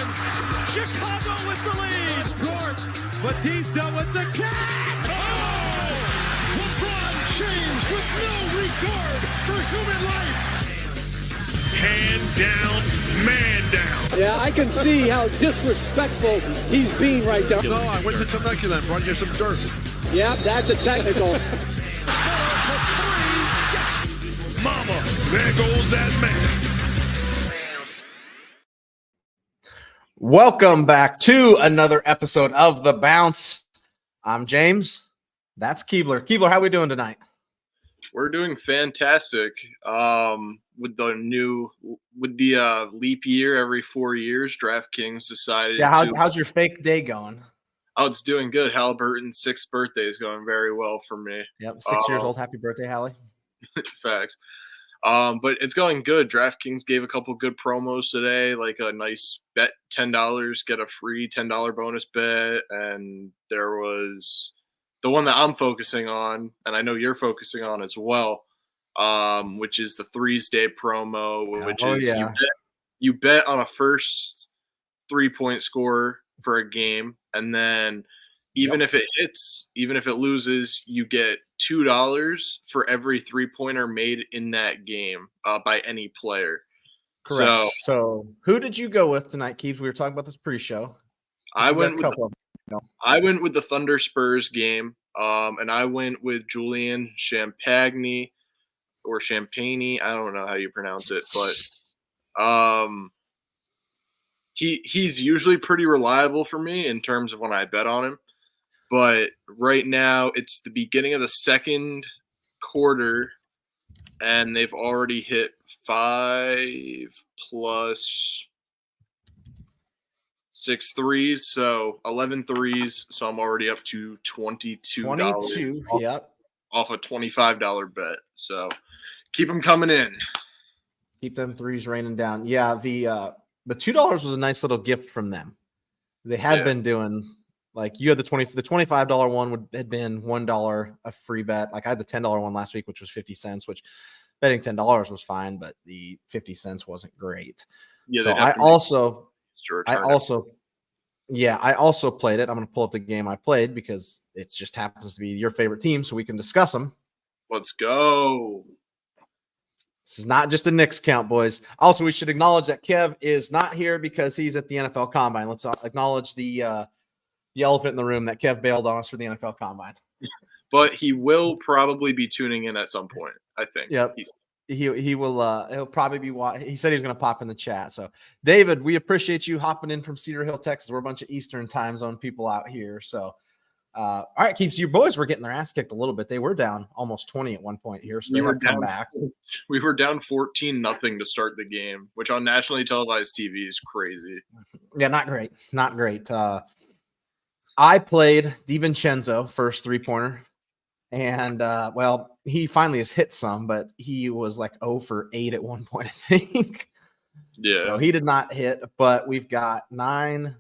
Chicago with the lead. Batista with the catch. Oh! LeBron James with no regard for human life. Hand down, man down. Yeah, I can see how disrespectful he's being right now. No, I went to Temecula and brought you some dirt. Yeah, that's a technical. Mama, there goes that man. Welcome back to another episode of The Bounce. I'm James. That's Keebler. Keebler, how we doing tonight? We're doing fantastic. With the leap year every 4 years, DraftKings decided. Yeah, how's your fake day going? Oh, it's doing good. Halliburton's 6th birthday is going very well for me. Yep, 6 years old. Happy birthday, Hallie. Facts. But it's going good. DraftKings gave a couple good promos today, like a nice bet $10, get a free $10 bonus bet, and there was the one that I'm focusing on, and I know you're focusing on as well, which is the Threes Day promo, which you bet on a first 3-point score for a game, and then even if it hits, even if it loses, you get $2 for every 3-pointer made in that game by any player. Correct. So who did you go with tonight, Keeps? We were talking about this pre-show. I went with the Thunder Spurs game, and I went with Julian Champagne or Champagne. I don't know how you pronounce it, but he's usually pretty reliable for me in terms of when I bet on him. But right now it's the beginning of the second quarter, and they've already hit 5 plus 6 threes, so 11 threes. So I'm already up to $22. Yep. Off a $25 bet. So keep them coming in. Keep them threes raining down. Yeah, the $2 was a nice little gift from them. They had been doing. Like you had the $25 one had been $1 a free bet. Like I had the $10 one last week, which was 50 cents, which betting $10 was fine, but the 50 cents wasn't great. Yeah. So I also played it. I'm going to pull up the game I played because it just happens to be your favorite team, so we can discuss them. Let's go. This is not just a Knicks count, boys. Also, we should acknowledge that Kev is not here because he's at the NFL Combine. Let's acknowledge the elephant in the room that Kev bailed on us for the NFL Combine. But he will probably be tuning in at some point, I think. Yep. He will he'll probably be he said he was going to pop in the chat. So David, we appreciate you hopping in from Cedar Hill, Texas. We're a bunch of Eastern time zone people out here. So all right, Keeps, your boys were getting their ass kicked a little bit. They were down almost 20 at one point here. So they have come back. We were down 14-0 to start the game, which on nationally televised TV is crazy. Yeah, not great. Not great. I played DiVincenzo first 3-pointer, and he finally has hit some, but he was like 0 for 8 at one point, I think. Yeah. So he did not hit, but we've got 9,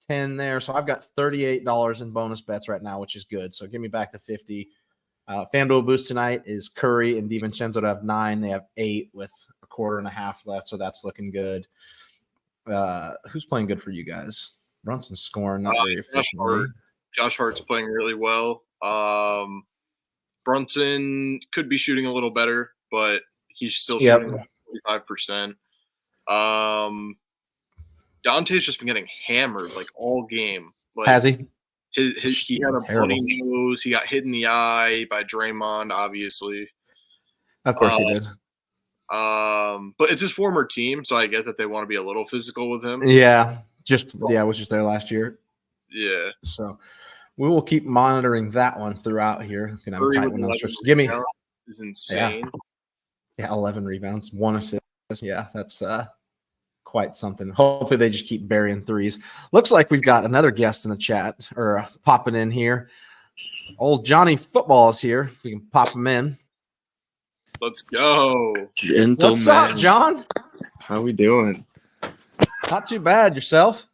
10 there. So I've got $38 in bonus bets right now, which is good. So give me back to 50. FanDuel boost tonight is Curry and DiVincenzo to have 9. They have 8 with a quarter and a half left, so that's looking good. Who's playing good for you guys? Brunson's scoring not very efficiently. Josh Hart's playing really well. Brunson could be shooting a little better, but he's still shooting 45%. Dante's just been getting hammered like all game. Like, has he? He had a bloody nose. He got hit in the eye by Draymond, obviously. Of course he did. But it's his former team, so I get that they want to be a little physical with him. Yeah. I was just there last year. Yeah. So we will keep monitoring that one throughout here. Can have a tight one. Give me is insane. Yeah, 11 rebounds, 1 assist. Yeah, that's quite something. Hopefully they just keep burying threes. Looks like we've got another guest in the chat or popping in here. Old Johnny Football is here. If we can pop him in. Let's go. Gentleman. What's up, John? How we doing? Not too bad. Yourself?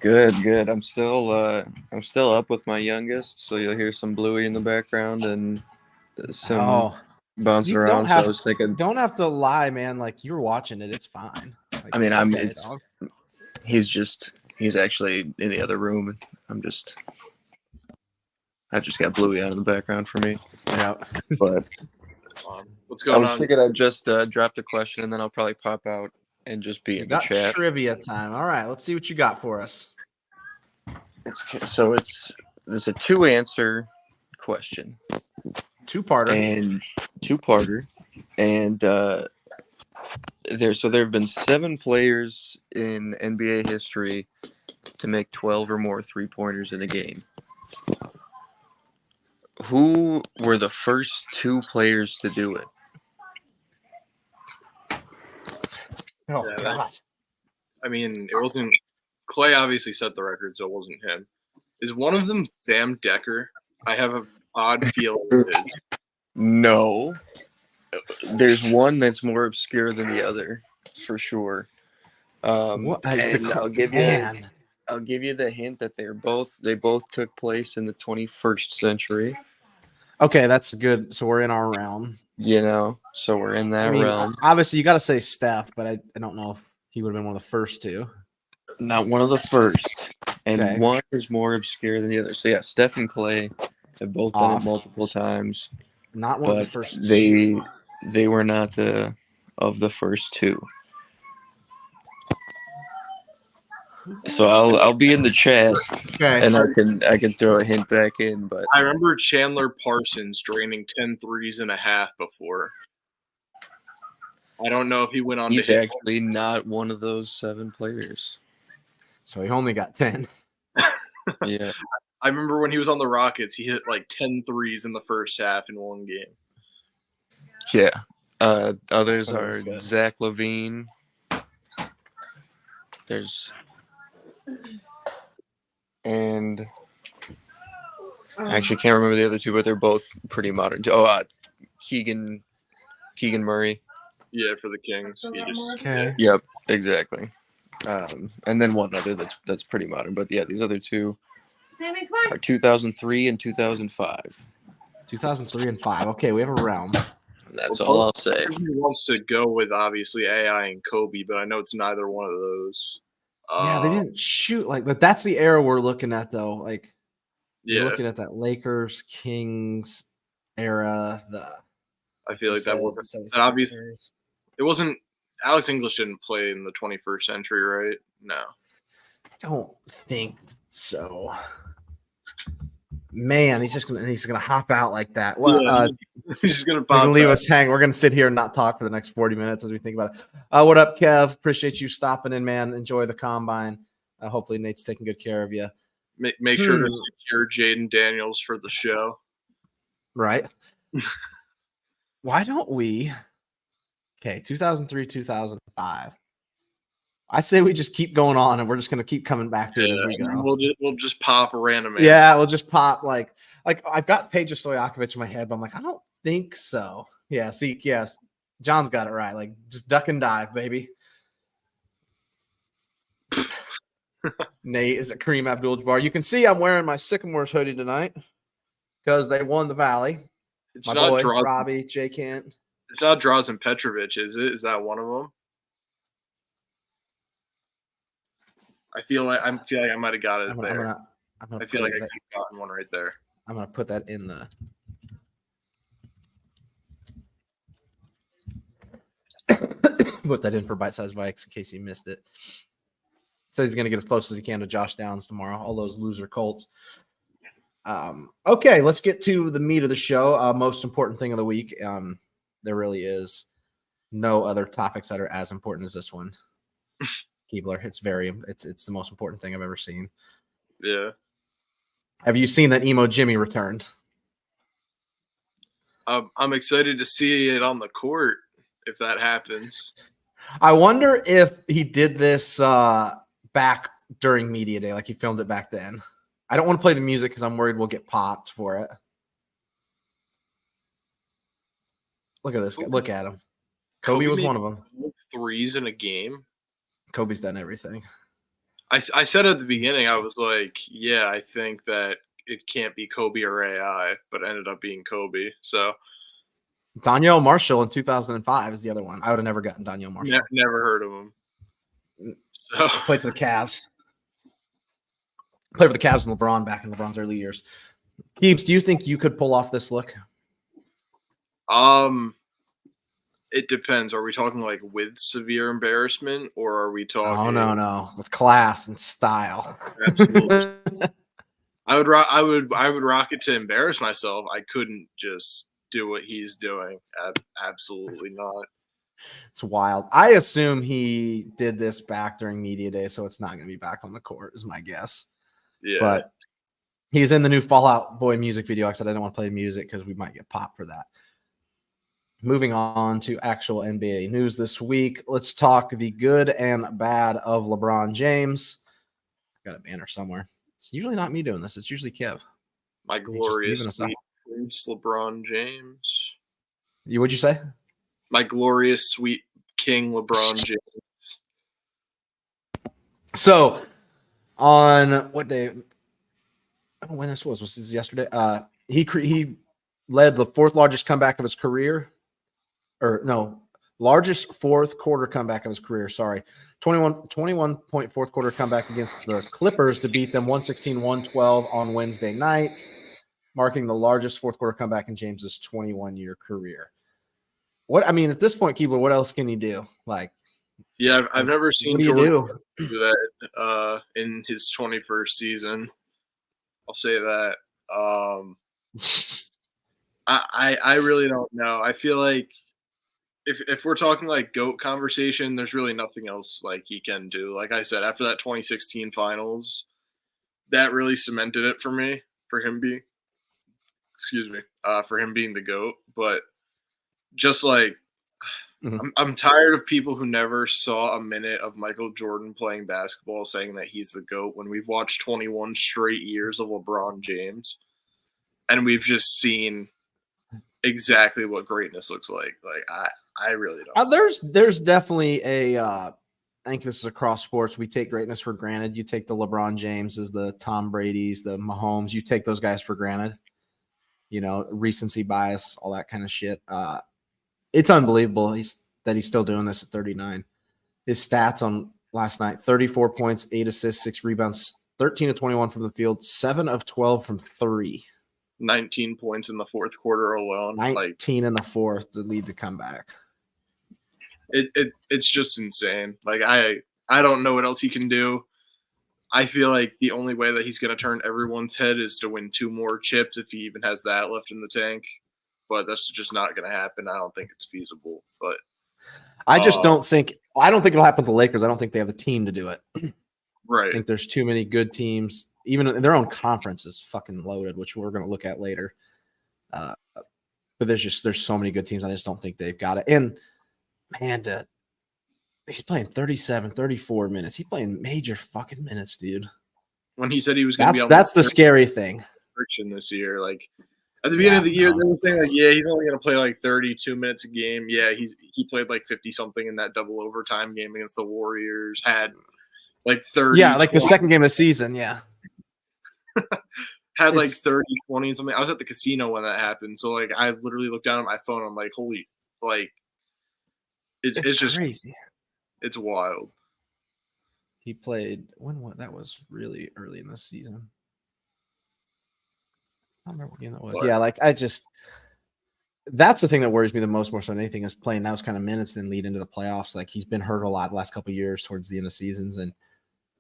Good. I'm still up with my youngest, so you'll hear some Bluey in the background and some bouncing around. So I was thinking, don't have to lie, man. Like, you're watching it, it's fine. Like, I mean, He's actually in the other room. I just got Bluey out in the background for me. Yeah. But what's going on? I figured I'd just drop the question, and then I'll probably pop out and just be in the chat. Trivia time. All right, let's see what you got for us. It's a 2-answer question. Two-parter. And there have been 7 players in NBA history to make 12 or more 3-pointers in a game. Who were the first 2 players to do it? Oh, Yeah, God. I mean, it wasn't – Clay obviously set the record, so it wasn't him. Is one of them Sam Decker? I have an odd feeling it is. No. There's one that's more obscure than the other, for sure. And I'll give you the hint that they both took place in the 21st century. Okay, that's good. So we're in our realm. So we're in that realm. Obviously, you got to say Steph, but I don't know if he would have been one of the first 2. Not one of the first. And one is more obscure than the other. So, yeah, Steph and Clay have both done it multiple times. Not one of the first. They were not of the first 2. So I'll be in the chat, and I can throw a hint back in. But I remember Chandler Parsons draining 10 threes and a half before. I don't know if he went on. He's actually not one of those 7 players. So he only got 10. Yeah. I remember when he was on the Rockets, he hit like 10 threes in the first half in one game. Yeah. Others are Zach LaVine. And I actually can't remember the other 2, but they're both pretty modern. Keegan Murray. Yeah, for the Kings. Yep, exactly. And then one other that's pretty modern. But yeah, these other 2 are 2003 and 2005. 2003 and 5. Okay, we have a realm. That's all I'll say. He wants to go with obviously AI and Kobe, but I know it's neither one of those. Yeah, they didn't shoot but that's the era we're looking at, though. Like, you're looking at that Lakers Kings era. I feel like that wasn't that obvious. It wasn't. Alex English didn't play in the 21st century, right? No, I don't think so. Man, he's gonna hop out like that. Well, yeah, he's just gonna leave us hang. We're gonna sit here and not talk for the next 40 minutes as we think about it. What up, Kev? Appreciate you stopping in, man. Enjoy the combine. Hopefully, Nate's taking good care of you. Make sure to secure Jaden Daniels for the show. Right? Why don't we? Okay, 2003, 2005. I say we just keep going on, and we're just going to keep coming back to it as we go. We'll just pop a random answer. Yeah, we'll just pop like I've got Peja Stojakovic in my head, but I'm like, I don't think so. Yeah, see, yes, John's got it right. Like, just duck and dive, baby. Nate is at Kareem Abdul-Jabbar. You can see I'm wearing my Sycamores hoodie tonight because they won the Valley. It's my not boy, Drazen, Robbie, J. Kent. It's not Drazen Petrovic, is it? Is that one of them? I feel like I might have got it there. I feel like I could have gotten one right there. I'm gonna put that in the. Put that in for Bite Size Bikes in case he missed it. Says he's gonna get as close as he can to Josh Downs tomorrow. All those loser Colts. Okay, let's get to the meat of the show. Most important thing of the week. There really is no other topics that are as important as this one. Keebler, it's the most important thing I've ever seen. Yeah. Have you seen that Emo Jimmy returned? I'm excited to see it on the court if that happens. I wonder if he did this back during media day, like he filmed it back then. I don't want to play the music because I'm worried we'll get popped for it. Look at this guy. Look at him. Kobe was one of them. Threes in a game. Kobe's done everything. I said at the beginning, I was like, yeah, I think that it can't be Kobe or AI, but it ended up being Kobe. So Danielle Marshall in 2005 is the other one. I would have never gotten Danielle Marshall. Never heard of him. So Played for the Cavs. Played for the Cavs and LeBron back in LeBron's early years. Keebs, do you think you could pull off this look? It depends. Are we talking like with severe embarrassment, or are we talking? Oh no, with class and style. Absolutely. I would rock it to embarrass myself. I couldn't just do what he's doing. Absolutely not. It's wild. I assume he did this back during media day, so it's not going to be back on the court, is my guess. Yeah. But he's in the new Fall Out Boy music video. I said I didn't want to play music because we might get popped for that. Moving on to actual NBA news this week. Let's talk the good and bad of LeBron James. I got a banner somewhere. It's usually not me doing this. It's usually Kev. My glorious sweet Prince LeBron James. What'd you say? My glorious sweet King LeBron James. So, on what day? I don't know when this was. Was this yesterday? He led the fourth largest comeback of his career. Largest fourth quarter comeback of his career. Sorry. 21-point fourth quarter comeback against the Clippers to beat them 116-112 on Wednesday night, marking the largest fourth quarter comeback in James's 21-year career. At this point, Keebler, what else can he do? I've never seen Jordan do that in his 21st season. I'll say that. I really don't know. I feel like if we're talking like GOAT conversation, there's really nothing else like he can do. Like I said, after that 2016 finals, that really cemented it for me, for him being the GOAT. But just like, I'm tired of people who never saw a minute of Michael Jordan playing basketball saying that he's the GOAT when we've watched 21 straight years of LeBron James. And we've just seen exactly what greatness looks like. Like, I really don't. There's definitely I think this is across sports. We take greatness for granted. You take the LeBron Jameses, the Tom Brady's, the Mahomes. You take those guys for granted. Recency bias, all that kind of shit. It's unbelievable that he's still doing this at 39. His stats on last night: 34 points, 8 assists, 6 rebounds, 13 of 21 from the field, 7 of 12 from 3. 19 points in the fourth quarter alone. 19 in the fourth to lead the comeback. It's just insane. Like I don't know what else he can do. I feel like the only way that he's going to turn everyone's head is to win 2 more chips if he even has that left in the tank. But that's just not going to happen. I don't think it's feasible. But I don't think it'll happen to the Lakers. I don't think they have the team to do it. Right. I think there's too many good teams. Even their own conference is fucking loaded, which we're going to look at later. But there's so many good teams. I just don't think they've got it. And man, he's playing 37, 34 minutes. He's playing major fucking minutes, dude. When he said he was going to be on that's the scary thing. Friction this year, like at the beginning of the year, they were saying like, yeah, he's only going to play like 32 minutes a game. Yeah, he played like 50 something in that double overtime game against the Warriors. Had like 30. Yeah, like 20. The second game of the season. Yeah. Had like 30, 20 and something. I was at the casino when that happened. So like I literally looked down at my phone. I'm like, holy, like it's just crazy. It's wild. He played that was really early in the season. I don't remember what game that was. What? Yeah, that's the thing that worries me the most, more so than anything, is playing those kind of minutes then lead into the playoffs. Like he's been hurt a lot the last couple of years towards the end of seasons, and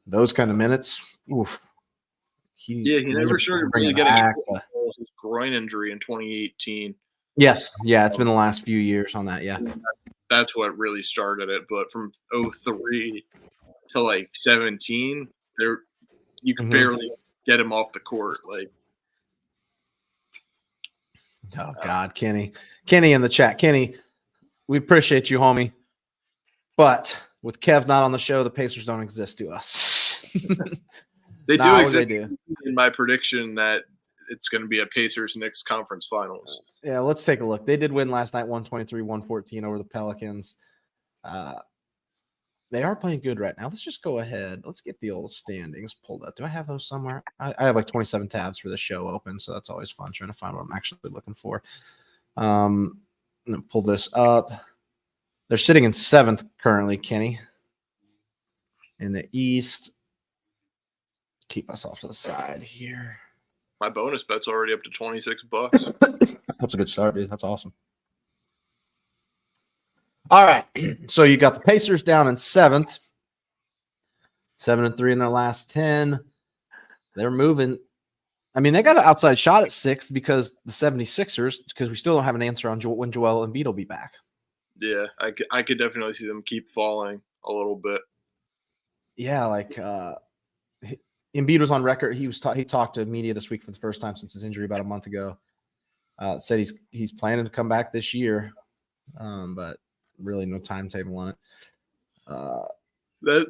those kind of minutes, oof. He never started really getting his groin injury in 2018. Yes, yeah, it's been the last few years on that. Yeah, that's what really started it. But from 2003 to like 17, you can barely get him off the court. Like, oh God, Kenny in the chat. Kenny, we appreciate you, homie. But with Kev not on the show, the Pacers don't exist to us. They do exist. They do. In my prediction that it's going to be a Pacers-Knicks conference finals. Yeah, let's take a look. They did win last night, 123-114 over the Pelicans. They are playing good right now. Let's just go ahead. Let's get the old standings pulled up. Do I have those somewhere? I have like 27 tabs for the show open, so that's always fun trying to find what I'm actually looking for. I'm going to pull this up. They're sitting in 7th currently, Kenny. In the East, keep us off to the side here. My bonus bet's already up to $26. That's a good start, dude. That's awesome. All right. So you got the Pacers down in 7th. 7-3 in their last 10. They're moving. I mean, they got an outside shot at 6th because the 76ers, because we still don't have an answer on when Joel Embiid will be back. Yeah, I could definitely see them keep falling a little bit. Yeah, like Embiid was on record. He talked to media this week for the first time since his injury about a month ago. Said he's planning to come back this year, but really no timetable on it.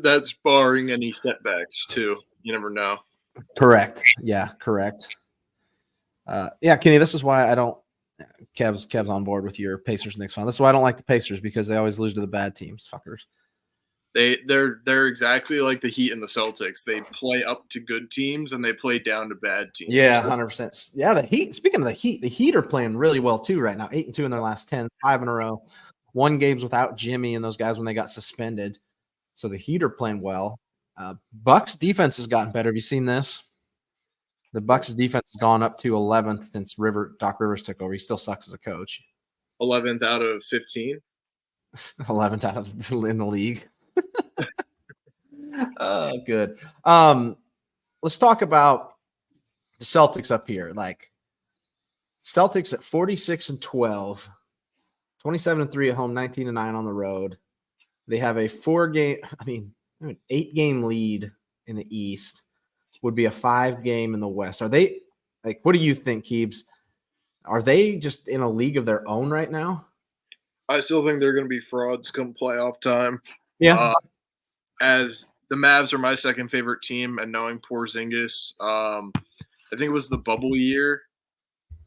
That's barring any setbacks too. You never know. Correct. Yeah, correct. Yeah, Kenny, this is why I don't. Kev's on board with your Pacers Knicks fan. This is why I don't like the Pacers, because they always lose to the bad teams, fuckers. They're exactly like the Heat and the Celtics. They play up to good teams and they play down to bad teams. Yeah, 100%. Yeah, the Heat. Speaking of the Heat are playing really well too right now. 8-2 in their last 10, 5 in a row. Won games without Jimmy and those guys when they got suspended. So the Heat are playing well. Bucks defense has gotten better. Have you seen this? The Bucks defense has gone up to 11th since Doc Rivers took over. He still sucks as a coach. 11th out of 15. 11th out of in the league. Oh, good. Let's talk about the Celtics up here. Like Celtics at 46-12, 27-3 at home, 19-9 on the road. They have a 8-game lead in the East. Would be a 5-game in the West. Are they like? What do you think, Keebs? Are they just in a league of their own right now? I still think they're going to be frauds come playoff time. Yeah. As the Mavs are my second favorite team, and knowing Porzingis, I think it was the bubble year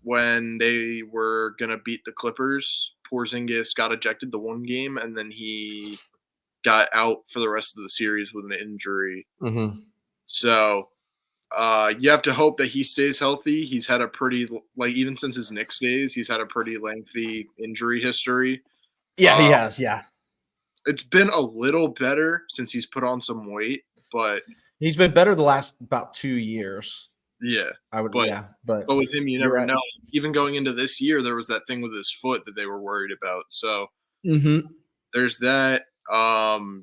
when they were going to beat the Clippers. Porzingis got ejected the one game, and then he got out for the rest of the series with an injury. Mm-hmm. So you have to hope that he stays healthy. He's had a pretty, even since his Knicks days, he's had a pretty lengthy injury history. Yeah, he has. Yeah. It's been a little better since he's put on some weight, but he's been better the last about 2 years. Yeah, but with him, you never right. know. Even going into this year, there was that thing with his foot that they were worried about. So there's that.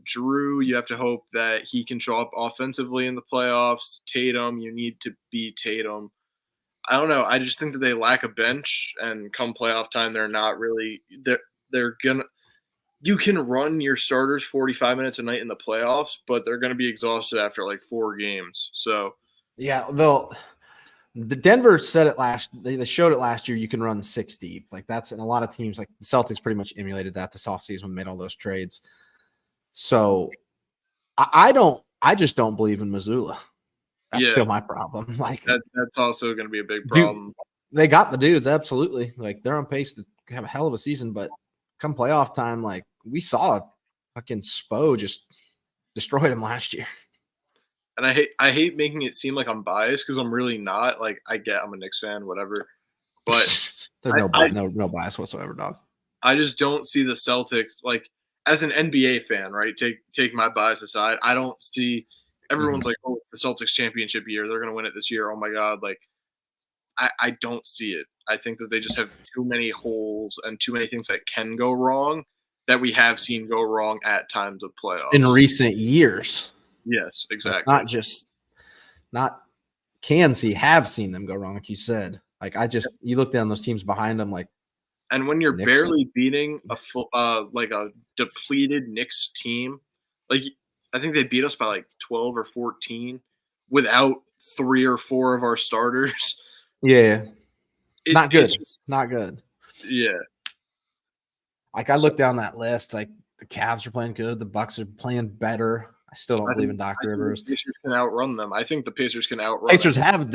Drew, you have to hope that he can show up offensively in the playoffs. Tatum, you need to beat Tatum. I don't know. I just think that they lack a bench, and come playoff time, they're not really. They're gonna. You can run your starters 45 minutes a night in the playoffs, but they're going to be exhausted after like 4 games. So, yeah, the Denver said it they showed it last year. You can run 6 deep. Like that's in a lot of teams. Like the Celtics pretty much emulated that this offseason when they made all those trades. So I just don't believe in Missoula. That's still my problem. Like that's also going to be a big problem. Dude, they got the dudes. Absolutely. Like they're on pace to have a hell of a season, but come playoff time, like we saw fucking Spo just destroyed him last year. And I hate making it seem like I'm biased because I'm really not. Like I'm a Knicks fan, whatever. But there's no bias whatsoever, dog. I just don't see the Celtics like as an NBA fan, right? Take my bias aside. I don't see everyone's like, oh, it's the Celtics championship year. They're gonna win it this year. Oh my God. Like I don't see it. I think that they just have too many holes and too many things that can go wrong that we have seen go wrong at times of playoffs. In recent years. Yes, exactly. Have seen them go wrong, like you said. Like you look down those teams behind them, like. And when you're barely beating a depleted Knicks team, like I think they beat us by like 12 or 14 without 3 or 4 of our starters. Yeah. Not good. It's not good. Yeah. Like I look down that list, like the Cavs are playing good, the Bucks are playing better. I still don't believe in Doc Rivers. The Pacers can outrun them. I think the Pacers can outrun Pacers them.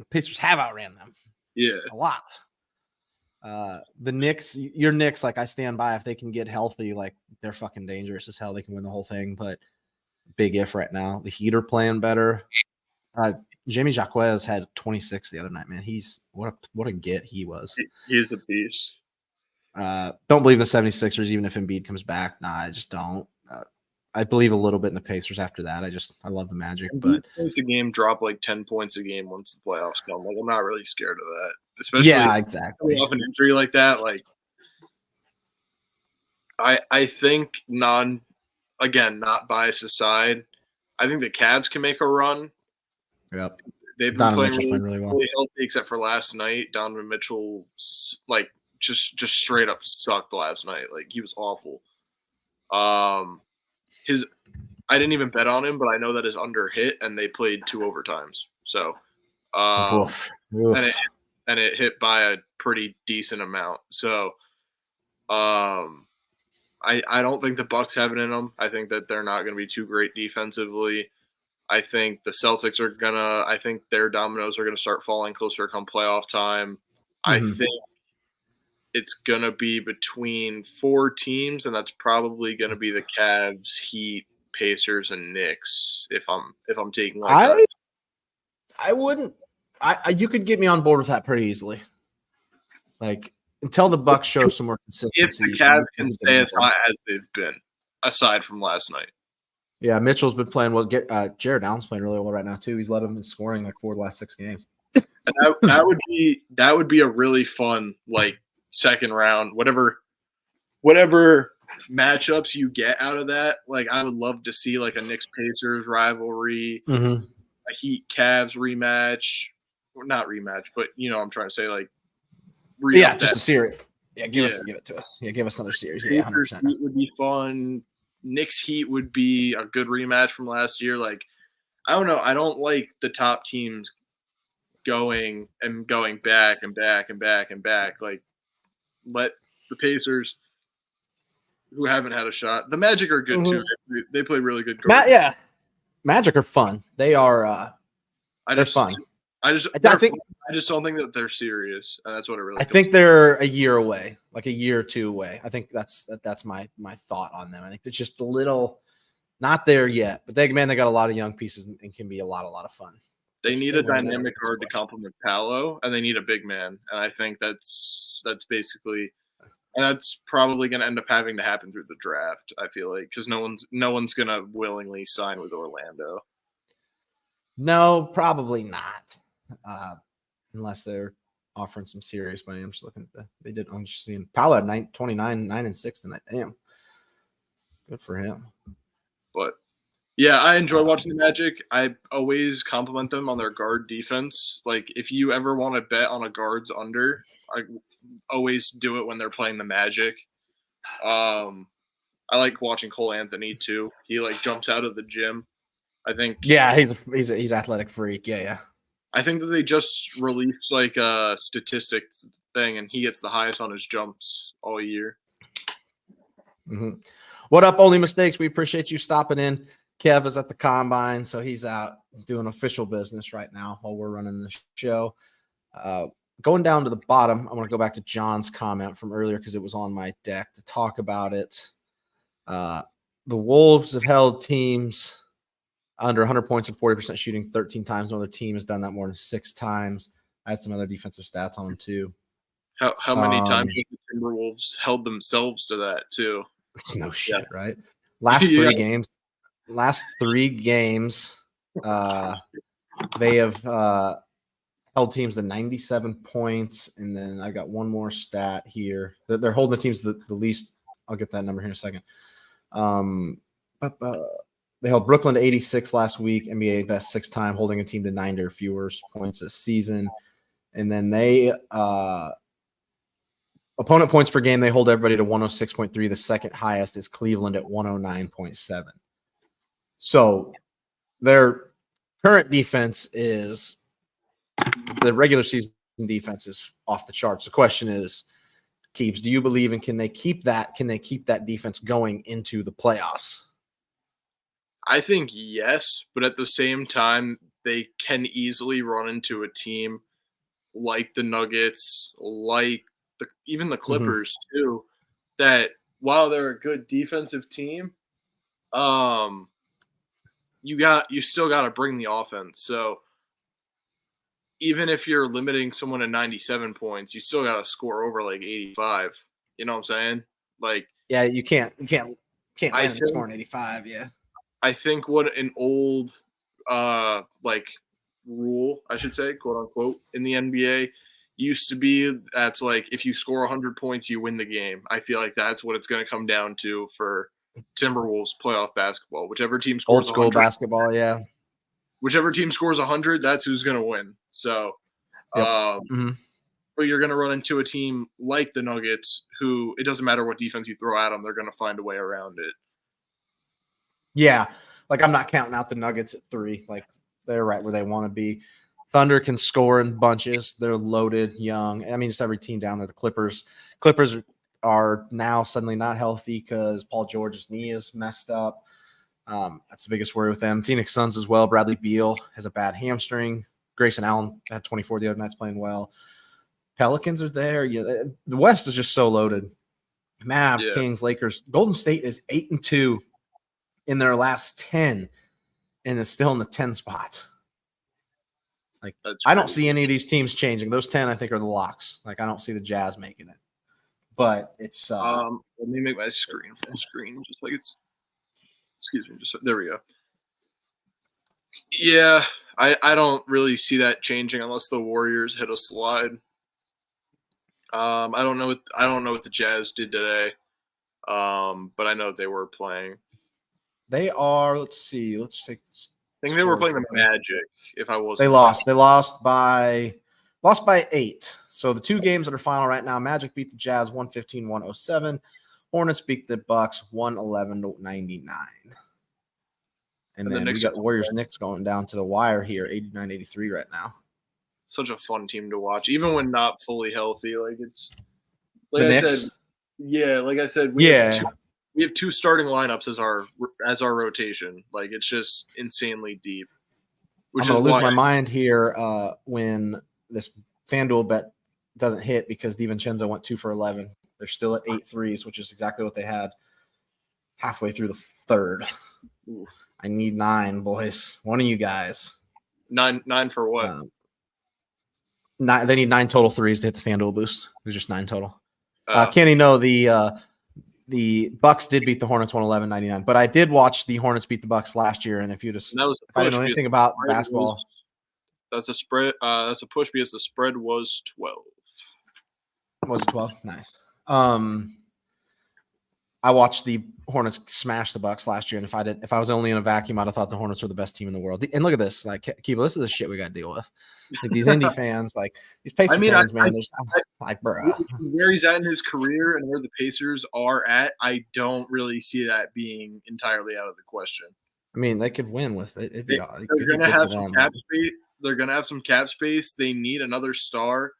Pacers have outran them. Yeah. A lot. The Knicks, your Knicks, like I stand by, if they can get healthy, like they're fucking dangerous as hell. They can win the whole thing, but big if right now. The Heat are playing better. Jamie Jaquez had 26 the other night, man. He's what a get he was. He's a beast. Don't believe in the 76ers, even if Embiid comes back. Nah, I just don't. I believe a little bit in the Pacers after that. I love the Magic, but points a game drop like 10 points a game once the playoffs come. Like I'm not really scared of that, especially exactly off an injury like that. Like I think not bias aside, I think the Cavs can make a run. Yep. They've been playing really well, healthy, except for last night. Donovan Mitchell, like just straight up sucked last night. Like he was awful. I didn't even bet on him, but I know that his under hit, and they played 2 overtimes. So, Oof. and it hit by a pretty decent amount. So, I don't think the Bucks have it in them. I think that they're not going to be too great defensively. I think the Celtics are gonna. I think their dominoes are going to start falling closer come playoff time. Mm-hmm. I think it's going to be between 4 teams, and that's probably going to be the Cavs, Heat, Pacers, and Knicks. If I'm taking like I wouldn't. You could get me on board with that pretty easily. Like until the Bucks show some more consistency. If the Cavs can stay as hot as they've been, aside from last night. Yeah, Mitchell's been playing well. Jared Allen's playing really well right now too. He's led them in scoring like 4 of the last 6 games. And that would be a really fun like second round, whatever matchups you get out of that. Like I would love to see like a Knicks Pacers rivalry, a Heat Cavs rematch, or not rematch, but you know what I'm trying to say, like just a series. Yeah, give it to us. Yeah, give us another series. Yeah, 100%. Heat would be fun. Knicks Heat would be a good rematch from last year. Like I don't know. I don't like the top teams going back and back and back and back. Like let the Pacers, who haven't had a shot. The Magic are good too. They play really good guard. Magic are fun. They are. They're fun. I just don't think that they're serious, and that's what it really. I think they're a year away, like a year or 2 away. I think that's my thought on them. I think they're just a little not there yet, but they got a lot of young pieces and can be a lot of fun. They need a dynamic guard to complement Paolo, and they need a big man, and I think that's basically. And that's probably going to end up having to happen through the draft, I feel like, because no one's going to willingly sign with Orlando. No, probably not, unless they're offering some serious money. I'm just looking at I'm just seeing Paolo at 29, 9-6 tonight. Damn, good for him. But yeah, I enjoy watching the Magic. I always compliment them on their guard defense. Like if you ever want to bet on a guard's under, I always do it when they're playing the Magic. I like watching Cole Anthony too. He like jumps out of the gym. I think. Yeah, he's athletic freak. Yeah. I think that they just released like a statistic thing, and he gets the highest on his jumps all year. Mm-hmm. What up, Only Mistakes? We appreciate you stopping in. Kev is at the combine, so he's out doing official business right now while we're running the show. Going down to the bottom, I want to go back to John's comment from earlier because it was on my deck to talk about it. The Wolves have held teams under 100 points and 40% shooting 13 times. No other team has done that more than 6 times. I had some other defensive stats on them too. How many times have the Timberwolves held themselves to that too? It's no shit, right? Last 3 games. They have held teams to 97 points, and then I got one more stat here. They're holding the teams the least. I'll get that number here in a second. They held Brooklyn to 86 last week, NBA best 6 time, holding a team to 90 or fewer points this season. And then they opponent points per game, they hold everybody to 106.3. The second highest is Cleveland at 109.7. So their current defense is the regular season defense is off the charts. The question is, Keeps, do you believe and can they keep that? Can they keep that defense going into the playoffs? I think yes, but at the same time, they can easily run into a team like the Nuggets, like even the Clippers too, that while they're a good defensive team, you still got to bring the offense. So even if you're limiting someone to 97 points, you still got to score over like 85. You know what I'm saying? Like, yeah, you can't Can't win and scoring 85. Yeah. I think what an old like rule, I should say, quote unquote, in the NBA used to be that's like if you score 100 points, you win the game. I feel like that's what it's going to come down to for Timberwolves playoff basketball. Whichever team scores old school basketball, yeah. Whichever team scores 100, that's who's going to win. So, Yep. But you're going to run into a team like the Nuggets, who it doesn't matter what defense you throw at them, they're going to find a way around it. Yeah, like I'm not counting out the Nuggets at 3. Like they're right where they want to be. Thunder can score in bunches. They're loaded, young. I mean, just every team down there. The Clippers are now suddenly not healthy because Paul George's knee is messed up. That's the biggest worry with them. Phoenix Suns as well. Bradley Beal has a bad hamstring. Grayson Allen had 24 the other night's playing well. Pelicans are there. Yeah, the West is just so loaded. Mavs, Kings, Lakers. Golden State is 8-2 in their last 10 and is still in the 10 spot. Like I don't see any of these teams changing. Those 10, I think, are the locks. Like I don't see the Jazz making it. But it's let me make my screen full screen, just like it's. Excuse me, just there we go. Yeah, I don't really see that changing unless the Warriors hit a slide. I don't know what the Jazz did today, but I know that they were playing. They are. Let's see. Let's take. I think they were playing the Magic. If I wasn't, they lost. They lost by 8. So the 2 games that are final right now: Magic beat the Jazz 115-107. Hornets beat the Bucks 111-99. And then we got Warriors-Knicks going down to the wire here, 89-83 right now. Such a fun team to watch, even when not fully healthy. Like it's like the I Knicks? said, like I said, we have 2 starting lineups as our rotation. Like it's just insanely deep. I'm gonna lose my mind here when this FanDuel bet doesn't hit because DiVincenzo went 2 for 11. They're still at 8 threes, which is exactly what they had halfway through the third. Ooh, I need 9, boys. One of you guys. 9 for what? 9. They need 9 total threes to hit the FanDuel boost. It was just 9 total. Kenny, no, the Bucks did beat the Hornets 111-99, but I did watch the Hornets beat the Bucks last year, and if I didn't know anything about basketball, that's a spread. That's a push because the spread was 12. Was it 12? Nice. I watched the Hornets smash the Bucks last year, and if I was only in a vacuum, I'd have thought the Hornets were the best team in the world. And look at this, like Keebler, this is the shit we got to deal with. Like these Indy fans, like these Pacers fans, man. Like, bro, where he's at in his career and where the Pacers are at, I don't really see that being entirely out of the question. I mean, they could win with it. They're going to have some cap space. They're going to have some cap space. They need another star.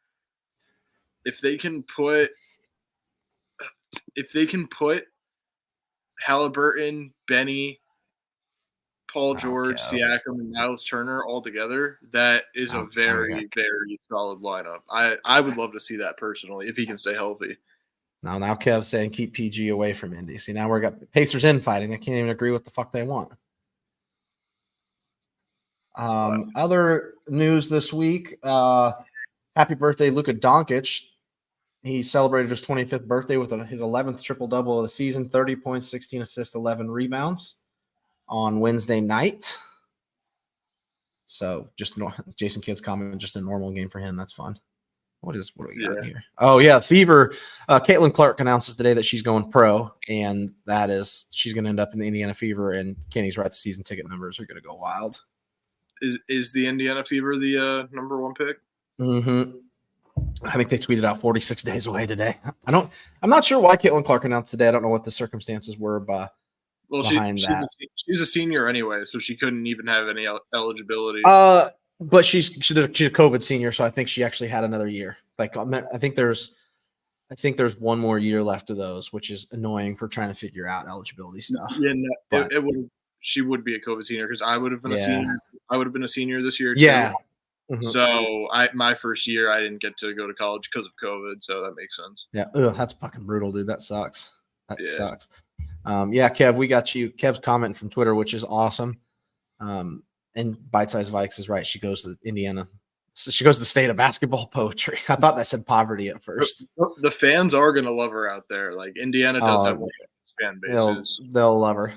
If they can put Halliburton, Benny, Paul George, Siakam, and Miles Turner all together, that is a very, very solid lineup. I would love to see that personally if he can stay healthy. Now Kev's saying keep PG away from Indy. See, now we got Pacers infighting. They can't even agree what the fuck they want. Other news this week, happy birthday, Luka Doncic. He celebrated his 25th birthday with his 11th triple-double of the season, 30 points, 16 assists, 11 rebounds on Wednesday night. So just Jason Kidd's comment, just a normal game for him. That's fun. What do we got here? Oh, yeah, Fever. Caitlin Clark announces today that she's going pro, and that is she's going to end up in the Indiana Fever, and Kenny's right, the season ticket numbers are going to go wild. Is the Indiana Fever the number 1 pick? Mm-hmm. I think they tweeted out 46 days away today. I'm not sure why Caitlin Clark announced today. I don't know what the circumstances were behind that. She's a senior anyway, so she couldn't even have any eligibility. But she's a COVID senior, so I think she actually had another year. Like I think there's one more year left of those, which is annoying for trying to figure out eligibility stuff. Yeah, no, it would. She would be a COVID senior because I would have been a senior. I would have been a senior this year too. Yeah. Mm-hmm. So my first year I didn't get to go to college because of COVID, so that makes sense. Yeah, that's fucking brutal, dude. That sucks. Sucks. Kev, we got you. Kev's commenting from Twitter, which is awesome. And Bite Size Vikes is right. She goes to Indiana. So she goes to the state of basketball poetry. I thought that said poverty at first. The fans are gonna love her out there. Like Indiana does have fan bases. They'll love her.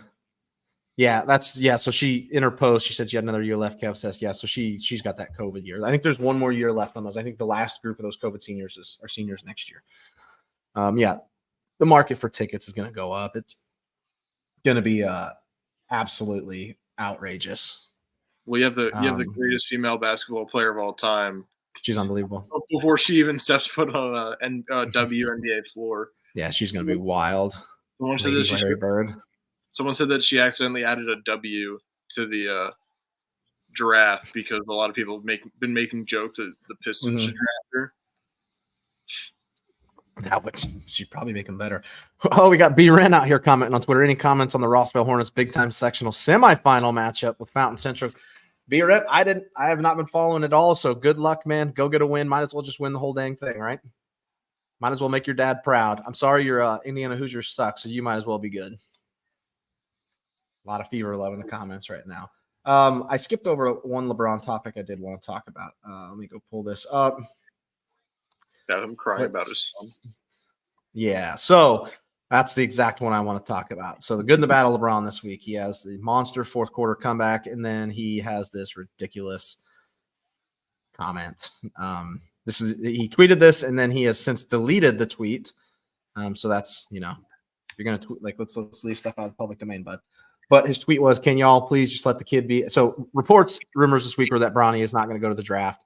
Yeah, so she in her post, she said she had another year left. Kev says, yeah, so she's got that COVID year. I think there's one more year left on those. I think the last group of those COVID seniors are seniors next year. Yeah, the market for tickets is going to go up. It's going to be absolutely outrageous. Well, you have the greatest female basketball player of all time. She's unbelievable. Before she even steps foot on a WNBA floor. Yeah, she's going to be wild. Someone said that she accidentally added a W to the draft because a lot of people have been making jokes that the Pistons should draft her. She'd probably make them better. Oh, we got B. Wren out here commenting on Twitter. Any comments on the Rossville Hornets big time sectional semifinal matchup with Fountain Central? B. Wren, I have not been following it all. So good luck, man. Go get a win. Might as well just win the whole dang thing, right? Might as well make your dad proud. I'm sorry your Indiana Hoosiers suck, so you might as well be good. A lot of fever love in the comments right now. I skipped over one LeBron topic I did want to talk about. Let me go pull this up. Got him crying about his son. Yeah, so that's the exact one I want to talk about. So the good and the bad of LeBron this week. He has the monster fourth quarter comeback, and then he has this ridiculous comment. He tweeted this, and then he has since deleted the tweet. So that's, if you're gonna tweet, like let's leave stuff out of the public domain, But his tweet was, "Can y'all please just let the kid be?" So rumors this week were that Bronny is not going to go to the draft.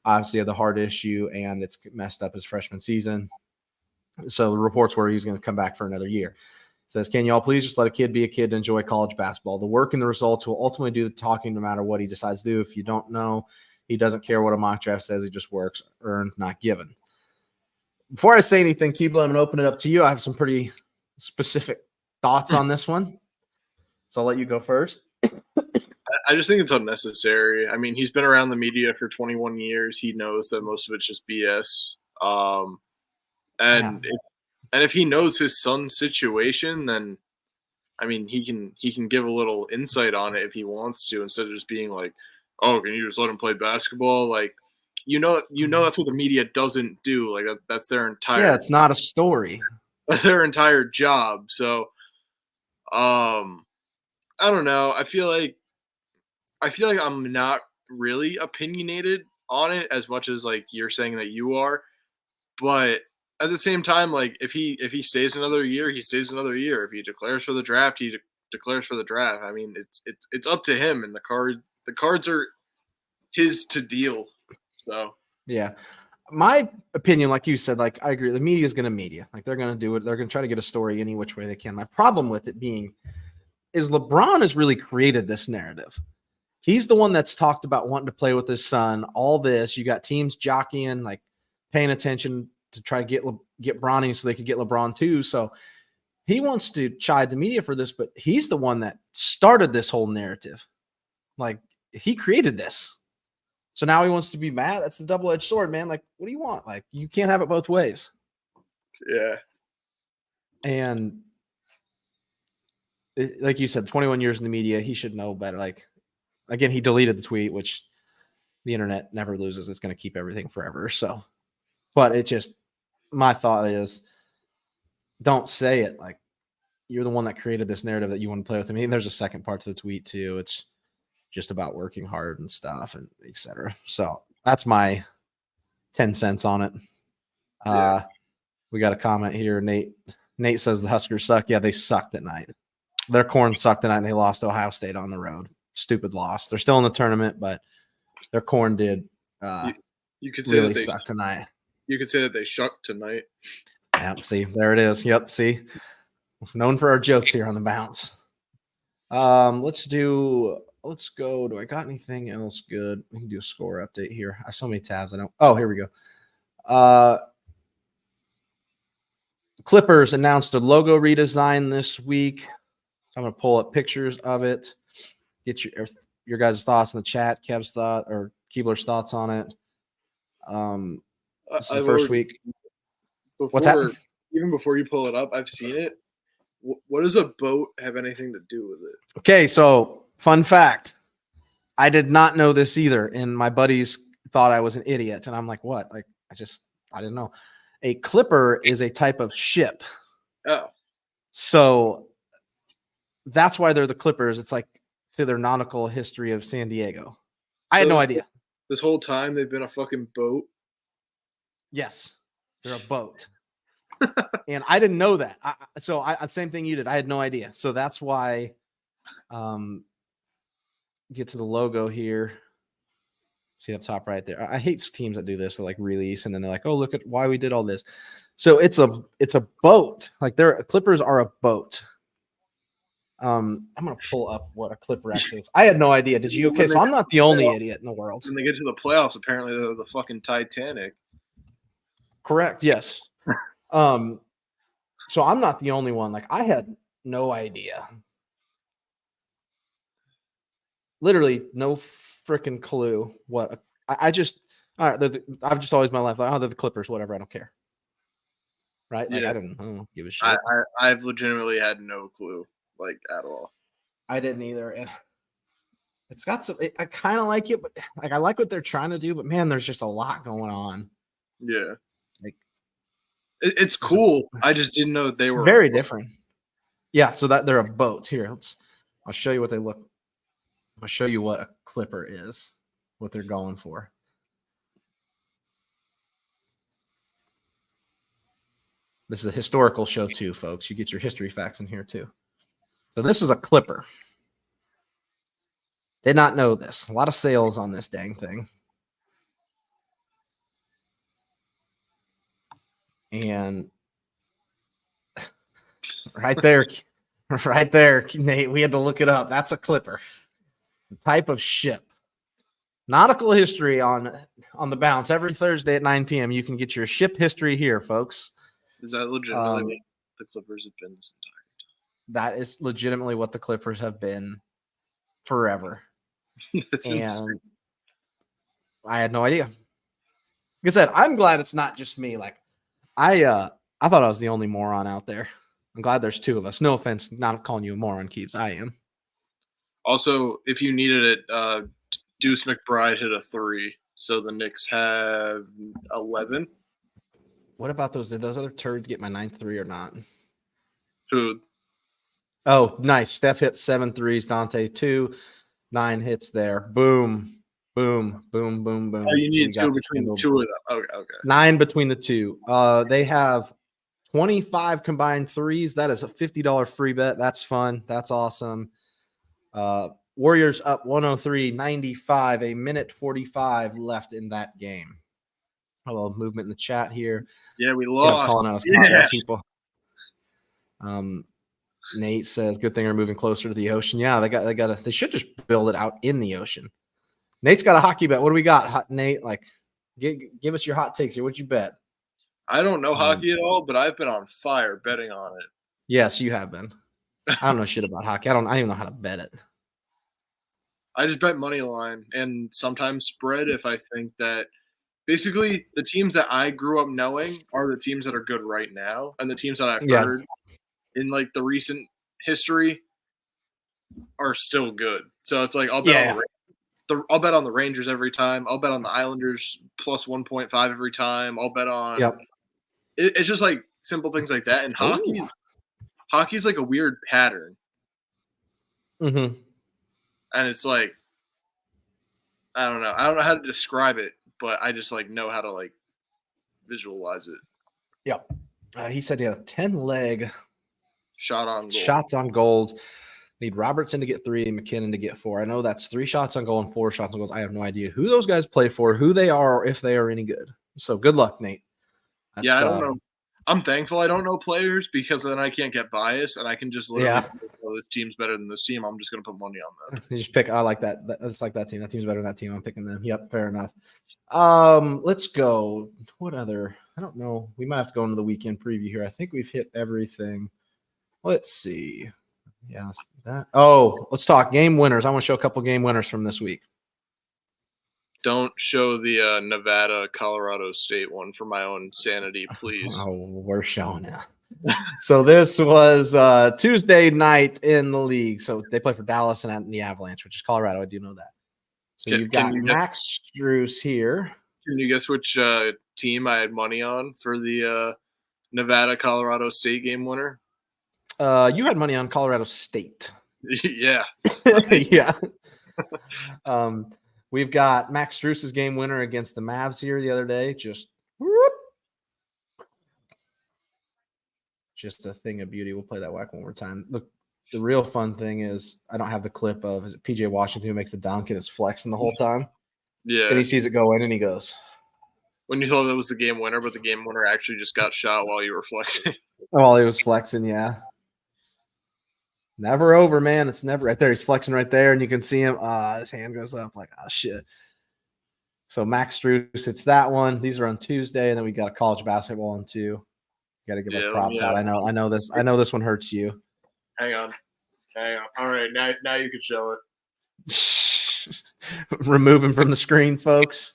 Obviously, had the heart issue, and it's messed up his freshman season. So the reports were he's going to come back for another year. It says, "Can y'all please just let a kid be a kid and enjoy college basketball? The work and the results will ultimately do the talking no matter what he decides to do. If you don't know, he doesn't care what a mock draft says. He just works, earned, not given." Before I say anything, Keebler, I'm going to open it up to you. I have some pretty specific thoughts on this one. So I'll let you go first. I just think it's unnecessary. I mean, he's been around the media for 21 years. He knows that most of it's just BS. If he knows his son's situation, then I mean, he can give a little insight on it if he wants to, instead of just being like, "Oh, can you just let him play basketball?" Like, that's what the media doesn't do. Like that's their entire. Yeah, it's not a story. Their entire job. So, I don't know. I feel like I'm not really opinionated on it as much as like you're saying that you are, but at the same time, like if he stays another year, he stays another year. If he declares for the draft, he declares for the draft. I mean, it's up to him, and the cards are his to deal. So yeah, my opinion, like you said, like I agree. The media is going to media. Like they're going to do it. They're going to try to get a story any which way they can. My problem with it being is LeBron has really created this narrative. He's the one that's talked about wanting to play with his son. All this, you got teams jockeying, like paying attention to try to get Bronny so they could get LeBron too. So he wants to chide the media for this, but he's the one that started this whole narrative. Like he created this. So now he wants to be mad. That's the double-edged sword, man. Like, what do you want? Like, you can't have it both ways. Yeah. And like you said, 21 years in the media, he should know better. Like, again, he deleted the tweet, which the internet never loses. It's going to keep everything forever. So, but my thought is don't say it. Like, you're the one that created this narrative that you want to play with him. I mean, there's a second part to the tweet too. It's just about working hard and stuff and et cetera. So that's my 10 cents on it. Yeah. We got a comment here. Nate says the Huskers suck. Yeah, they sucked at night. Their corn sucked tonight, and they lost to Ohio State on the road. Stupid loss. They're still in the tournament, but their corn did you could say really that they suck tonight. You could say that they shucked tonight. Yep, see, there it is. Yep, see. Known for our jokes here on the bounce. Let's go. Do I got anything else good? We can do a score update here. I have so many tabs. I know. Oh, here we go. Clippers announced a logo redesign this week. I'm going to pull up pictures of it. Get your guys' thoughts in the chat. Kev's thought or Keebler's thoughts on it. This is the first week. What's happening? Even before you pull it up, I've seen it. What does a boat have anything to do with it? Okay, so fun fact. I did not know this either, and my buddies thought I was an idiot. And I'm like, what? Like, I didn't know. A clipper is a type of ship. Oh. So that's why they're the Clippers. It's like to their nautical history of San Diego. I had no idea. This whole time they've been a fucking boat. Yes, they're a boat. And I didn't know that. Same thing you did. I had no idea. So that's why get to the logo here. See up top right there. I hate teams that do this. They like release and then they're like, oh, look at why we did all this. So it's a boat. Like Clippers are a boat. I'm gonna pull up what a Clipper actually is. I had no idea. Did you? Okay, so I'm not the only idiot in the world. When they get to the playoffs, apparently they're the fucking Titanic. Correct. Yes. So I'm not the only one. Like I had no idea. Literally no freaking clue what I just all right. I've just always my life like, oh, they're the Clippers, whatever. I don't care. Right? Like, Yeah. I don't give a shit. I've legitimately had no clue, like at all. I didn't either. And it's got some. I kind of like it, but like I like what they're trying to do. But man, there's just a lot going on. Yeah, like it's cool. I just didn't know they were very different. Yeah, so that they're a boat. Here, I'll show you what they look. I'll show you what a Clipper is, what they're going for. This is a historical show too, folks. You get your history facts in here too. So this is a Clipper. Did not know this. A lot of sales on this dang thing. And right there, Nate, we had to look it up. That's a Clipper. It's a type of ship. Nautical history on the Bounce every Thursday at 9 p.m. You can get your ship history here, folks. Is that legitimately what the Clippers have been this entire time? That is legitimately what the Clippers have been forever. That's insane. I had no idea. Like I said, I'm glad it's not just me. Like I thought I was the only moron out there. I'm glad there's two of us. No offense, not calling you a moron, Keeps. I am. Also, if you needed it, Deuce McBride hit a 3, so the Knicks have 11. What about those? Did those other turds get my 9th 3 or not? Who? Oh, nice. Steph hit 7 threes. Dante 2. 9 hits there. Boom. Boom. Boom. Boom. Boom. Oh, you need 2 between the 2 of them. Okay. 9 between the 2. They have 25 combined threes. That is a $50 free bet. That's fun. That's awesome. Warriors up 103-95. A minute 45 left in that game. A little movement in the chat here. Yeah, we lost. Calling out people. Nate says, "Good thing we're moving closer to the ocean." Yeah, they should just build it out in the ocean. Nate's got a hockey bet. What do we got, Nate? Like, give us your hot takes here. What'd you bet? I don't know hockey at all, but I've been on fire betting on it. Yes, you have been. I don't know shit about hockey. I don't even know how to bet it. I just bet money line and sometimes spread if I think that basically the teams that I grew up knowing are the teams that are good right now, and the teams that I've heard in like the recent history are still good. So it's like I'll bet I'll bet on the Rangers every time. I'll bet on the Islanders plus 1.5 every time. I'll bet on it's just like simple things like that. And hockey's like a weird pattern. Mm-hmm. And it's like I don't know how to describe it, but I just like know how to like visualize it. Yep. He said he had a 10-leg shots on goals. Need Robertson to get 3, McKinnon to get 4. I know that's 3 shots on goal and 4 shots on goals. I have no idea who those guys play for, who they are, or if they are any good. So good luck, Nate. I don't know. I'm thankful I don't know players because then I can't get biased and I can just literally this team's better than this team. I'm just going to put money on them. You just pick. I like that. That's like that team. That team's better than that team. I'm picking them. Yep, fair enough. Let's go. What other? I don't know. We might have to go into the weekend preview here. I think we've hit everything. Let's see. Yeah. Let's talk game winners. I want to show a couple game winners from this week. Don't show the Nevada, Colorado State one for my own sanity, please. Oh, we're showing it. So this was Tuesday night in the league. So they play for Dallas and the Avalanche, which is Colorado. I do know that. So you've got Max Strus here. Can you guess which team I had money on for the Nevada, Colorado State game winner? You had money on Colorado State. Yeah. Yeah. We've got Max Strus's game winner against the Mavs here the other day. Just a thing of beauty. We'll play that whack one more time. Look, the real fun thing is I don't have the clip of is it PJ Washington who makes the dunk and is flexing the whole time. Yeah. And he sees it go in and he goes. When you thought that was the game winner, but the game winner actually just got shot while you were flexing. While he was flexing, yeah. Never over, man. It's never right there. He's flexing right there, and you can see him. His hand goes up like, oh, shit. So Max Strus, it's that one. These are on Tuesday, and then we got a college basketball on too. Got to give our props out. I know this. I know this one hurts you. Hang on. All right, now you can show it. Remove him from the screen, folks.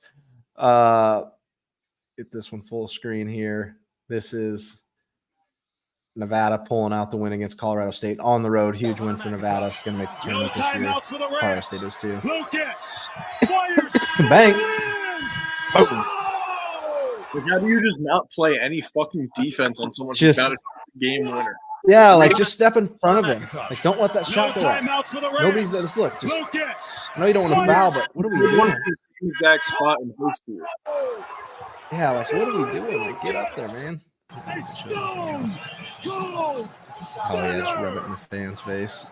Get this one full screen here. This is Nevada pulling out the win against Colorado State on the road. Huge win for Nevada. Going to make the tournament this year. Colorado State is too. Lucas fires. Bang. Like, how do you just not play any fucking defense on someone who's got a game winner? Yeah, like just step in front of him. Like don't let that shot go up. Nobody's there. Just look. Just I know you don't want to foul, but what are we doing? Exact spot in high school. Yeah, like what are we doing? Like get up there, man. Oh yeah, just rub it in the fan's face.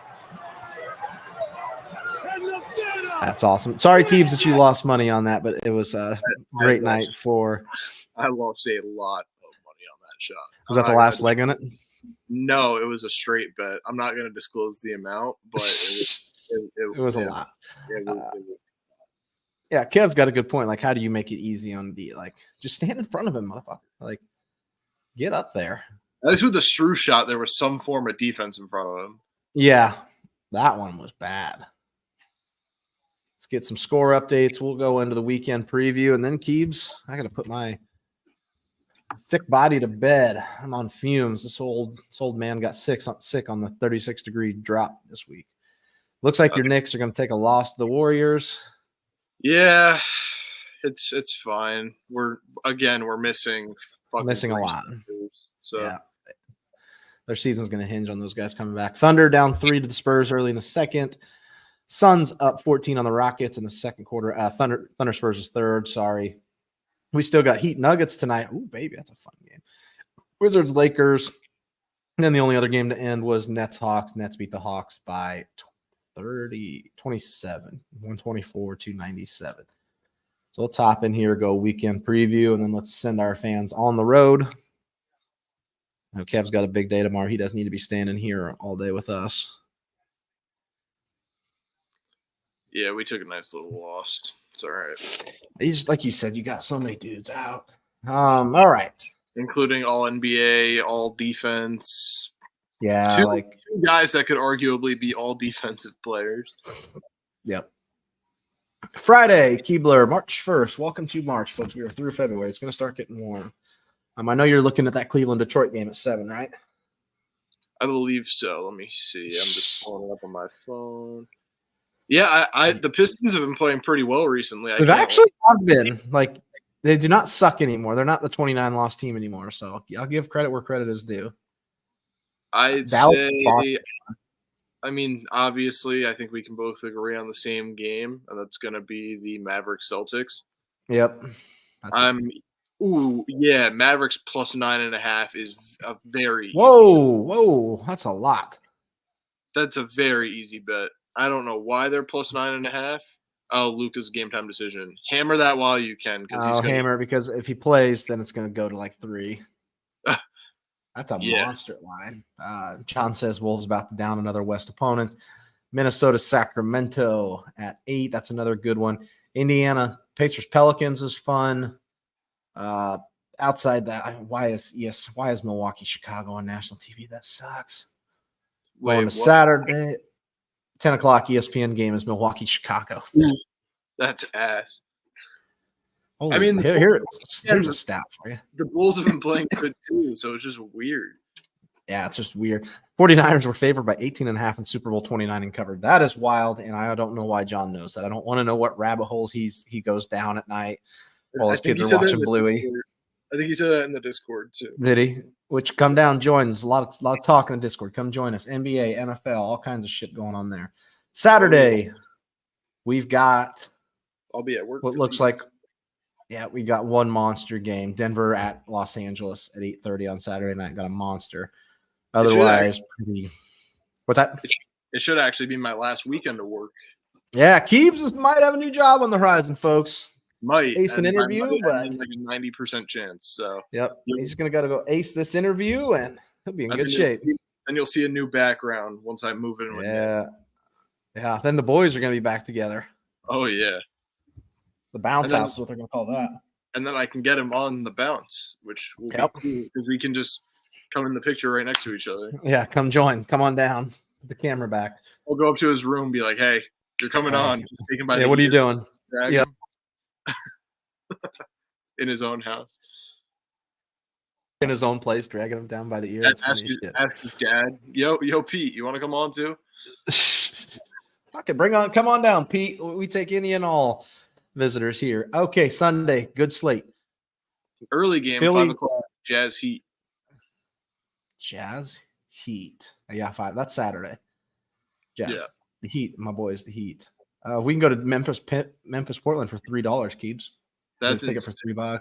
That's awesome. Sorry, Keebs, that you lost money on that, but it was a great night for. I lost a lot of money on that shot. Was that the last leg on it? No, it was a straight bet. I'm not going to disclose the amount, but it was a lot. Yeah, Kev's got a good point. Like, how do you make it easy on the like? Just stand in front of him, motherfucker. Like, get up there. At least with the Strus shot, there was some form of defense in front of him. Yeah, that one was bad. Let's get some score updates. We'll go into the weekend preview, and then Keebs, I got to put my thick body to bed. I'm on fumes. This old man got sick on the 36-degree drop this week. Looks like your Knicks are going to take a loss to the Warriors. Yeah, it's fine. We're missing a lot. So yeah. Their season's going to hinge on those guys coming back. Thunder down 3 to the Spurs early in the second. Suns up 14 on the Rockets in the second quarter. Thunder Spurs is third. Sorry. We still got Heat Nuggets tonight. Ooh, baby, that's a fun game. Wizards Lakers. And then the only other game to end was Nets Hawks. Nets beat the Hawks by 27, 124-97. So let's hop in here, go weekend preview, and then let's send our fans on the road. I know Kev's got a big day tomorrow. He doesn't need to be standing here all day with us. Yeah, we took a nice little loss. It's all right. He's like you said, you got so many dudes out. All right. Including all NBA, all defense. Yeah, two guys that could arguably be all defensive players. Yep. Friday, Keebler, March 1st. Welcome to March, folks. We are through February. It's going to start getting warm. I know you're looking at that Cleveland-Detroit game at 7, right? I believe so. Let me see. I'm just pulling it up on my phone. Yeah, the Pistons have been playing pretty well recently. They've actually not been. Like, they do not suck anymore. They're not the 29-loss team anymore, so I'll give credit where credit is due. I'd say, I mean, obviously, I think we can both agree on the same game, and that's going to be the Mavericks-Celtics. Yep. Mavericks plus 9.5 is a very Whoa, that's a lot. That's a very easy bet. I don't know why they're plus 9.5. Oh, Luka's game time decision. Hammer that while you can. Because if he plays, then it's going to go to like 3. That's a monster line. John says Wolves about to down another West opponent. Minnesota, Sacramento at 8. That's another good one. Indiana, Pacers, Pelicans is fun. Outside that, why is Milwaukee, Chicago on national TV? That sucks. On Saturday, 10 o'clock ESPN game is Milwaukee, Chicago. That's ass. Holy, I mean, here's a stat for you. The Bulls have been playing good too, so it's just weird. Yeah, it's just weird. 49ers were favored by 18.5 in Super Bowl 29 and covered. That is wild, and I don't know why John knows that. I don't want to know what rabbit holes he goes down at night while his kids are watching Bluey. I think he said that in the Discord too. Did he? Which come down, join. There's a lot of talk in the Discord. Come join us. NBA, NFL, all kinds of shit going on there. Saturday, we've got. I'll be at work. What looks like. Yeah, we got one monster game. Denver at Los Angeles at 8:30 on Saturday night. Got a monster. Otherwise, pretty. What's that? It should actually be my last weekend of work. Yeah, Keebs might have a new job on the horizon, folks. Might ace an interview, but like a 90% chance. So yep, he's gonna go ace this interview, and he'll be in good shape. And you'll see a new background once I move in with him. Yeah. Then the boys are gonna be back together. Oh yeah, the bounce house is what they're gonna call that. And then I can get him on the bounce, which will be cool because we can just come in the picture right next to each other. Yeah, come join. Come on down. Put the camera back. I'll go up to his room, be like, "Hey, you're coming on." Just take him by the what are you doing? Yeah. In his own house. In his own place, dragging him down by the ear. Ask his dad, yo, Pete, you want to come on too? Okay, come on down, Pete. We take any and all visitors here. Okay, Sunday, good slate. Early game, Philly, 5 o'clock, Jazz Heat. Jazz Heat. Yeah, 5. That's Saturday. Jazz. Yeah. The Heat, my boys, the Heat. We can go to Memphis, Portland for $3, Keebs. That's take it for $3.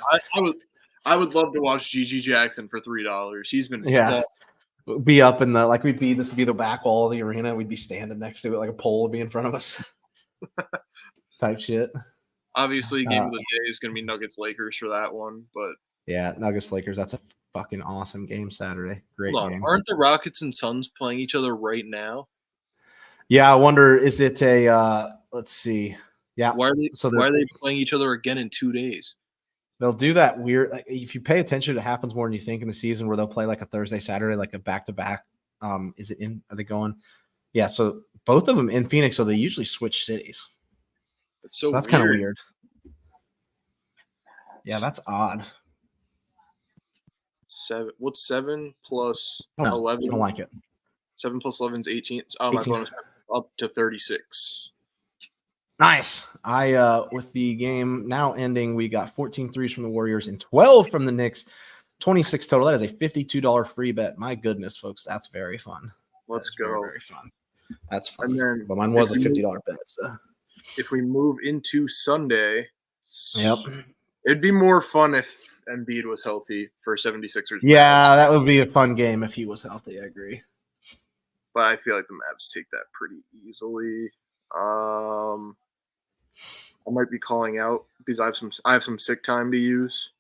I would love to watch GG Jackson for $3. He's been be up in the this would be the back wall of the arena. We'd be standing next to it, like a pole would be in front of us. Type shit. Obviously, game of the day is going to be Nuggets Lakers for that one, but yeah, Nuggets Lakers. That's a fucking awesome game Saturday. Great game. Aren't the Rockets and Suns playing each other right now? Yeah, I wonder. Is it a? Let's see. Yeah. Why are they playing each other again in 2 days? They'll do that weird. Like, if you pay attention, it happens more than you think in the season, where they'll play like a Thursday, Saturday, like a back-to-back. Is it in? Are they going? Yeah. So both of them in Phoenix. So they usually switch cities. So that's kind of weird. Yeah, that's odd. 7. What's 7 plus 11? I don't like it. 7 plus 11 is 18. Oh, 18. My bonus up to 36. Nice. With the game now ending, we got 14 threes from the Warriors and 12 from the Knicks. 26 total. That is a $52 free bet. My goodness, folks, that's very fun. Let's go. Very, very fun. That's fun. But mine was a $50 bet. So. If we move into Sunday, yep, it'd be more fun if Embiid was healthy for 76ers. Yeah, that would be a fun game if he was healthy. I agree. But I feel like the Mavs take that pretty easily. I might be calling out because I have some sick time to use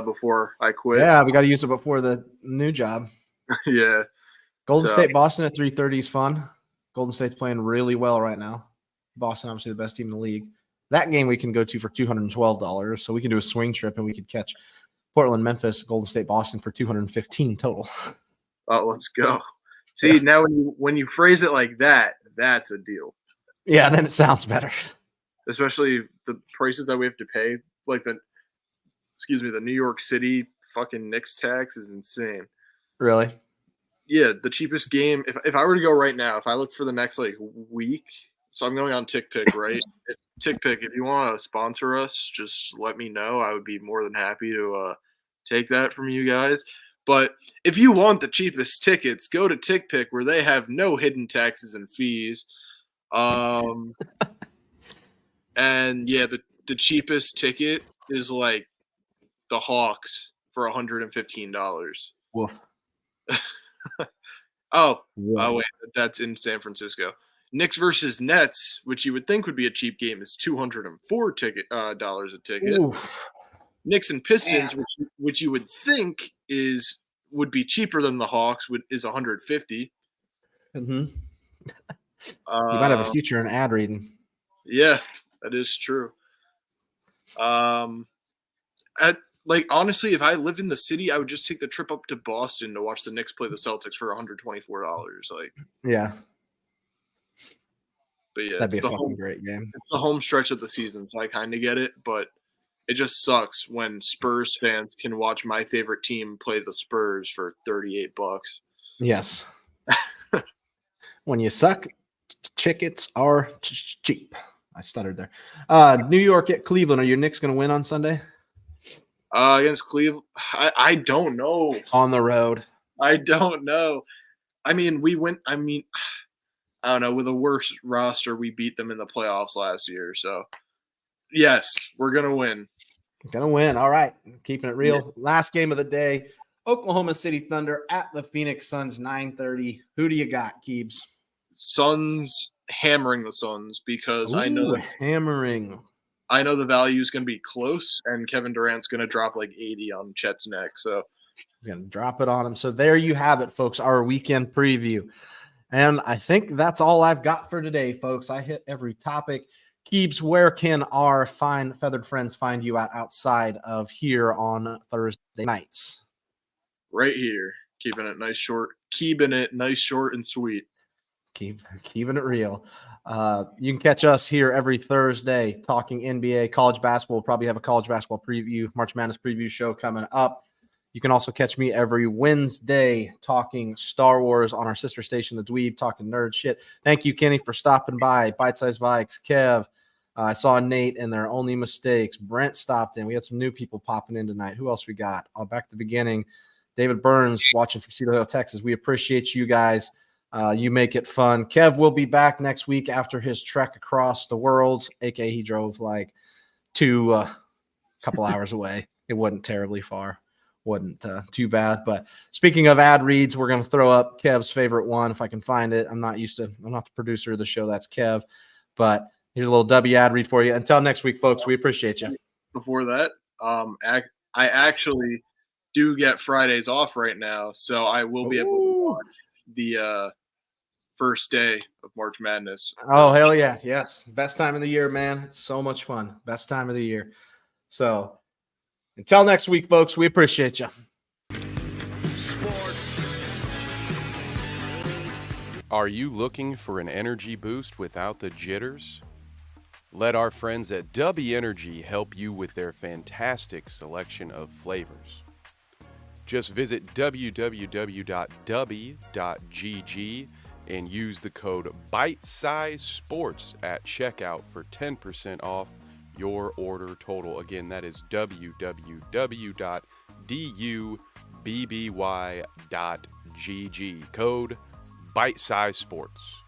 before I quit. Yeah, we got to use it before the new job. Yeah. Golden State Boston at 3:30 is fun. Golden State's playing really well right now. Boston, obviously the best team in the league. That game we can go to for $212. So we can do a swing trip and we could catch Portland, Memphis, Golden State, Boston for $215 total. Oh, let's go. See, now when you phrase it like that, that's a deal. Yeah, then it sounds better. Especially the prices that we have to pay, like the New York City fucking Knicks tax is insane. Really? Yeah, the cheapest game. If I were to go right now, if I look for the next week, so I'm going on TickPick, right? TickPick, if you want to sponsor us, just let me know. I would be more than happy to take that from you guys. But if you want the cheapest tickets, go to TickPick where they have no hidden taxes and fees. And yeah, the cheapest ticket is like the Hawks for $115. Woof. Oh, wait, that's in San Francisco. Knicks versus Nets, which you would think would be a cheap game, is $204 a ticket. Oof. Knicks and Pistons, which you would think would be cheaper than the Hawks, is $150. Mm-hmm. You might have a future in ad reading. Yeah, that is true. Honestly, if I lived in the city, I would just take the trip up to Boston to watch the Knicks play the Celtics for $124. Yeah. But yeah, that'd be a fucking great game. It's the home stretch of the season, so I kind of get it, but it just sucks when Spurs fans can watch my favorite team play the Spurs for $38. Yes. When you suck, tickets are cheap. I stuttered there. New York at Cleveland. Are your Knicks going to win on Sunday? Against Cleveland, I don't know. On the road. I don't know. I mean, I don't know. With a worse roster, we beat them in the playoffs last year. So, yes, we're going to win. Gonna win. All right. Keeping it real. Yeah. Last game of the day. Oklahoma City Thunder at the Phoenix Suns, 9:30. Who do you got, Keebs? Suns, hammering the Suns because I know the value is going to be close, and Kevin Durant's going to drop like 80 on Chet's neck. So he's going to drop it on him. So there you have it, folks, our weekend preview. And I think that's all I've got for today, folks. I hit every topic. Keebs, where can our fine feathered friends find you outside of here on Thursday nights? Right here. Keeping it nice, short, and sweet. Keeping it real. You can catch us here every Thursday talking NBA, college basketball. We'll probably have a college basketball preview, March Madness preview show coming up. You can also catch me every Wednesday talking Star Wars on our sister station, The Dweeb, talking nerd shit. Thank you, Kenny, for stopping by. Bite Size Vikes, Kev. I saw Nate and their only mistakes. Brent stopped in. We had some new people popping in tonight. Who else we got? Back at the beginning. David Burns watching from Cedar Hill, Texas. We appreciate you guys. You make it fun. Kev will be back next week after his trek across the world, aka he drove like a couple hours away. It wasn't terribly far. Wasn't too bad. But speaking of ad reads, we're going to throw up Kev's favorite one if I can find it. I'm not the producer of the show. That's Kev. But here's a little W ad read for you. Until next week, folks, we appreciate you. Before that, I actually do get Fridays off right now, so I will be able to watch the first day of March Madness. Oh, hell yeah. Yes. Best time of the year, man. It's so much fun. Best time of the year. So until next week, folks, we appreciate you. Are you looking for an energy boost without the jitters? Let our friends at Dubby Energy help you with their fantastic selection of flavors. Just visit www.dubby.gg and use the code BITESIZESPORTS at checkout for 10% off your order total. Again, that is www.dubby.gg. Code BITESIZESPORTS.